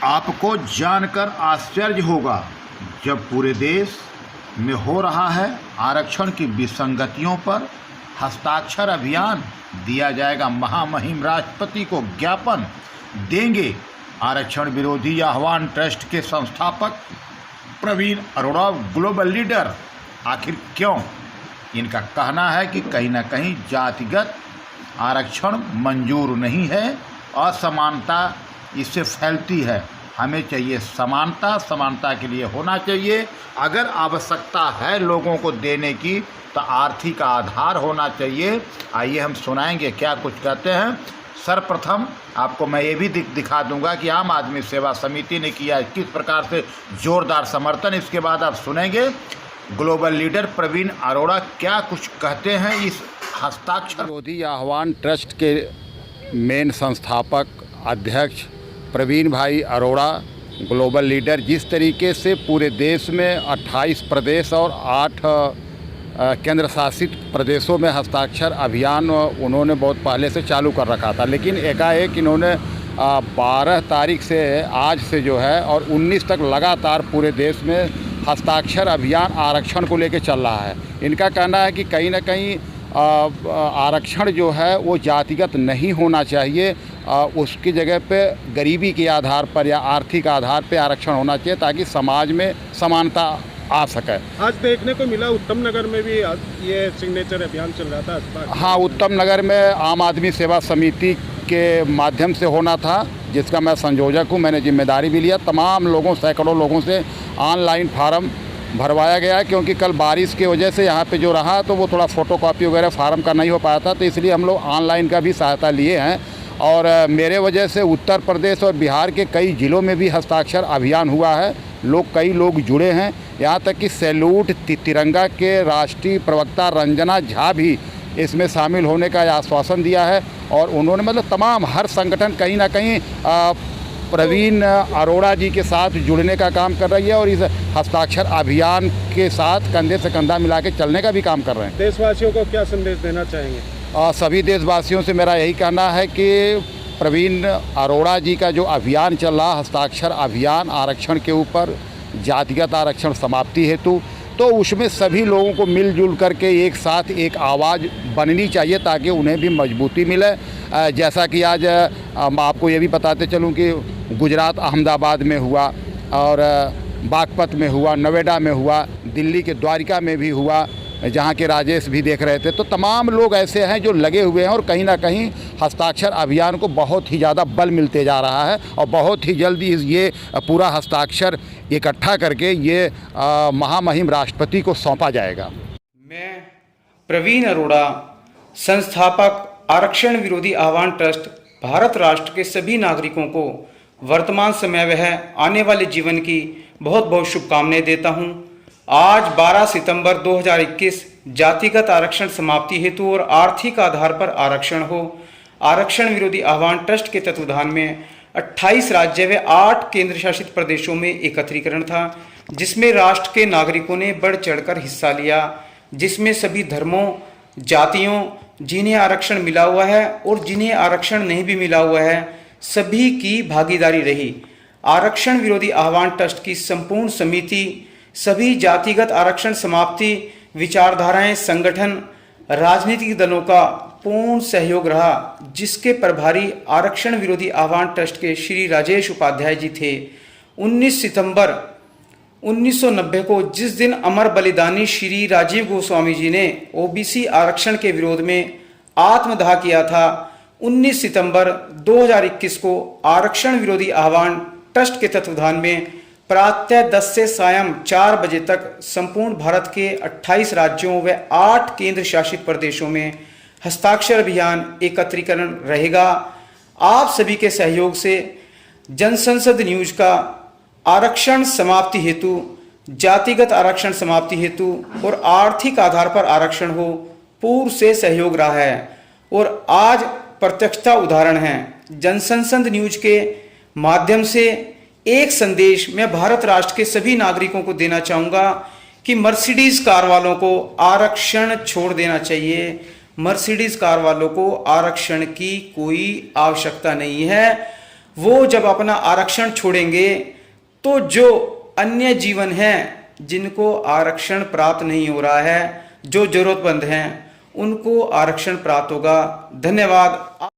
आपको जानकर आश्चर्य होगा जब पूरे देश में हो रहा है आरक्षण की विसंगतियों पर हस्ताक्षर अभियान दिया जाएगा। महामहिम राष्ट्रपति को ज्ञापन देंगे। आरक्षण विरोधी आह्वान ट्रस्ट के संस्थापक प्रवीण अरोड़ा ग्लोबल लीडर। आखिर क्यों? इनका कहना है कि कहीं ना कहीं जातिगत आरक्षण मंजूर नहीं है, असमानता इससे फैलती है। हमें चाहिए समानता, समानता के लिए होना चाहिए। अगर आवश्यकता है लोगों को देने की तो आर्थिक आधार होना चाहिए। आइए हम सुनाएंगे क्या कुछ कहते हैं। सर्वप्रथम आपको मैं ये भी दिखा दूंगा कि आम आदमी सेवा समिति ने किया किस प्रकार से जोरदार समर्थन। इसके बाद आप सुनेंगे ग्लोबल लीडर प्रवीण अरोड़ा क्या कुछ कहते हैं इस हस्ताक्षर विरोधी आह्वान ट्रस्ट के मेन संस्थापक अध्यक्ष प्रवीण भाई अरोड़ा ग्लोबल लीडर। जिस तरीके से पूरे देश में 28 प्रदेश और 8 केंद्र शासित प्रदेशों में हस्ताक्षर अभियान उन्होंने बहुत पहले से चालू कर रखा था, लेकिन एकाएक इन्होंने 12 तारीख से आज से जो है और 19 तक लगातार पूरे देश में हस्ताक्षर अभियान आरक्षण को लेकर चल रहा है। इनका कहना है कि कहीं ना कहीं आरक्षण जो है वो जातिगत नहीं होना चाहिए, उसकी जगह पे गरीबी के आधार पर या आर्थिक आधार पर आरक्षण होना चाहिए ताकि समाज में समानता आ सके। आज देखने को मिला उत्तम नगर में भी ये सिग्नेचर अभियान चल रहा था। हाँ, उत्तम नगर में आम आदमी सेवा समिति के माध्यम से होना था, जिसका मैं संयोजक हूँ। मैंने जिम्मेदारी भी लिया। तमाम लोगों, सैकड़ों लोगों से ऑनलाइन फार्म भरवाया गया, क्योंकि कल बारिश की वजह से यहाँ पे जो रहा तो वो थोड़ा फ़ोटोकॉपी वगैरह फार्म का नहीं हो पाया था, तो इसलिए हम लोग ऑनलाइन का भी सहायता लिए हैं। और मेरे वजह से उत्तर प्रदेश और बिहार के कई ज़िलों में भी हस्ताक्षर अभियान हुआ है। कई लोग जुड़े हैं। यहाँ तक कि सैल्यूट तिरंगा के राष्ट्रीय प्रवक्ता रंजना झा भी इसमें शामिल होने का आश्वासन दिया है। और उन्होंने मतलब तमाम हर संगठन कहीं ना कहीं प्रवीण अरोड़ा जी के साथ जुड़ने का काम कर रही है और इस हस्ताक्षर अभियान के साथ कंधे से कंधा मिला के चलने का भी काम कर रहे हैं। देशवासियों को क्या संदेश देना चाहेंगे? सभी देशवासियों से मेरा यही कहना है कि प्रवीण अरोड़ा जी का जो अभियान चल रहा हस्ताक्षर अभियान आरक्षण के ऊपर, जातिगत आरक्षण समाप्ति हेतु, तो उसमें सभी लोगों को मिलजुल करके एक साथ एक आवाज़ बननी चाहिए ताकि उन्हें भी मजबूती मिले। जैसा कि आज आपको ये भी बताते चलूँ कि गुजरात अहमदाबाद में हुआ और बागपत में हुआ, नोएडा में हुआ, दिल्ली के द्वारिका में भी हुआ, जहाँ के राजेश भी देख रहे थे। तो तमाम लोग ऐसे हैं जो लगे हुए हैं और कहीं ना कहीं हस्ताक्षर अभियान को बहुत ही ज़्यादा बल मिलते जा रहा है और बहुत ही जल्दी ये पूरा हस्ताक्षर इकट्ठा करके ये महामहिम राष्ट्रपति को सौंपा जाएगा। मैं प्रवीण अरोड़ा, संस्थापक आरक्षण विरोधी आह्वान ट्रस्ट, भारत राष्ट्र के सभी नागरिकों को वर्तमान समय व आने वाले जीवन की बहुत बहुत शुभकामनाएं देता हूं। आज 12 सितंबर 2021 जातिगत आरक्षण समाप्ति हेतु और आर्थिक आधार पर आरक्षण हो। आरक्षण विरोधी आह्वान ट्रस्ट के तत्वाधान में 28 राज्य व 8 केंद्र शासित प्रदेशों में एकत्रीकरण था, जिसमें राष्ट्र के नागरिकों ने बढ़ चढ़कर हिस्सा लिया, जिसमें सभी धर्मों, जातियों, जिन्हें आरक्षण मिला हुआ है और जिन्हें आरक्षण नहीं भी मिला हुआ है, सभी की भागीदारी रही। आरक्षण विरोधी आह्वान ट्रस्ट की संपूर्ण समिति, सभी जातिगत आरक्षण समाप्ति विचारधाराएं, संगठन, राजनीतिक दलों का पूर्ण सहयोग रहा, जिसके प्रभारी आरक्षण विरोधी आह्वान ट्रस्ट के श्री राजेश उपाध्याय जी थे। 19 सितंबर 1990 को जिस दिन अमर बलिदानी श्री राजीव गोस्वामी जी ने ओबीसी आरक्षण के विरोध में आत्मदाह किया था, 19 सितंबर 2021 को आरक्षण विरोधी आह्वान ट्रस्ट के तत्वाधान में प्रातः 10 से सायं 4 बजे तक संपूर्ण भारत के 28 राज्यों व 8 केंद्र शासित प्रदेशों में हस्ताक्षर अभियान एकत्रीकरण रहेगा। आप सभी के सहयोग से जनसंसद न्यूज का आरक्षण समाप्ति हेतु, जातिगत आरक्षण समाप्ति हेतु और आर्थिक आधार पर आरक्षण हो पूर्व से सहयोग रहा है और आज प्रत्यक्षता उदाहरण है। जनसंसद न्यूज के माध्यम से एक संदेश मैं भारत राष्ट्र के सभी नागरिकों को देना चाहूँगा कि मर्सिडीज कार वालों को आरक्षण छोड़ देना चाहिए। मर्सिडीज कार वालों को आरक्षण की कोई आवश्यकता नहीं है। वो जब अपना आरक्षण छोड़ेंगे तो जो अन्य जीवन हैं जिनको आरक्षण प्राप्त नहीं हो रहा है, जो जरूरतमंद हैं, उनको आरक्षण प्राप्त होगा। धन्यवाद।